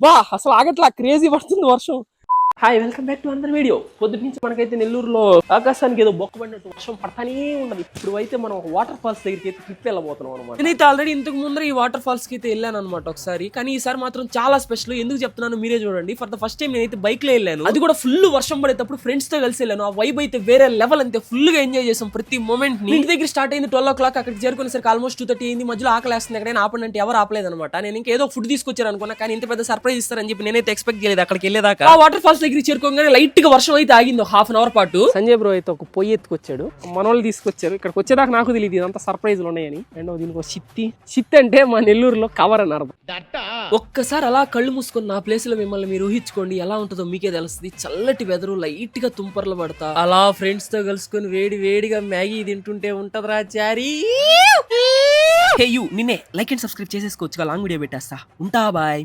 బా అసలు ఆగట్లా, క్రేజీ పడుతుంది వర్షం. Hi, welcome back to another video. పొద్దుటి నుంచి మనకైతే నెల్లూరులో ఆకాశానికి ఏదో బొక్కబడినట్టు వర్షం పడతానే ఉండదు. ఇప్పుడు అయితే మనం ఒక వాటర్ ఫాల్స్ దగ్గరికి అయితే ట్రిప్ వెళ్ళబోతున్నాం అనమాట. నేనైతే ఆల్రెడీ ఇంతకు ముందర ఈ వాటర్ ఫాల్స్ కి అయితే వెళ్ళాను అనమాట ఒకసారి. కానీ ఈసారి మాత్రం చాలా స్పెషల్. ఎందుకు చెప్తున్నాను మీరే చూడండి. ఫర్ ద ఫస్ట్ టైం నేనైతే బైక్ లో వెళ్ళాను, అది కూడా ఫుల్ వర్షం పడేటప్పుడు ఫ్రెండ్స్ తో కలిసి వెళ్ళాను. ఆ వైబ్ అయితే వేరే లెవెల్, అంతే ఫుల్ గా ఎంజాయ్ చేసాం ప్రతి మూమెంట్ ని. ఇంటి దగ్గర స్టార్ట్ అయింది 12 o'clock, అక్కడికి చేరుకునేసరికి ఆల్మోస్ట్ 2:30 అయింది. మధ్యలో ఆకలేస్తుంది, ఎక్కడైనా ఆపండి అంటే ఎవరు ఆపలేదు అనమాట. నేను ఇంకా ఏదో ఫుడ్ తీసుకొచ్చారు అనుకున్నా, కానీ ఇంత పెద్ద సర్ప్రైజ్ ఇస్తారని చెప్పి నేనైతే ఎక్స్పెక్ట్ చేయలేదు. అక్కడికి వెళ్ళేదాకా ఆ వాటర్ ఫాల్స్ దగ్గర చేరుకోగానే లైట్ గా వర్షం అయితే ఆగింది, ఒక హాఫ్ అన్ అవర్ పాటు. సంజయ్ బ్రో అయితే ఒక పొయ్యి ఎత్తుకొచ్చాడు, మనోళ్ళు తీసుకొచ్చారు. ఇక్కడికి వచ్చేదాకా నాకు తెలియదు ఇదంతా సర్ప్రైజ్లు ఉన్నాయని. అండ్ దీనికి ఒక చిత్తి అంటే మా నెల్లూరులో కవర్ అని అర్థం. ఒక్కసారి అలా కళ్ళు మూసుకొని నా ప్లేస్ లో మిమ్మల్ని మీరు ఊహించుకోండి, ఎలా ఉంటుందో మీకే తెలుస్తుంది. చల్లటి వెదరు, లైట్ గా తుంపర్లు పడతా అలా ఫ్రెండ్స్ తో కలుసుకొని వేడి వేడిగా మ్యాగీ తింటుంటే ఉంటదిరా చారీ. హే యు, నిన్నే లైక్ అండ్ సబ్స్క్రైబ్ చేసేసుకోవచ్చు, లాంగ్ వీడియో పెట్టేస్తా. ఉంటా, బాయ్.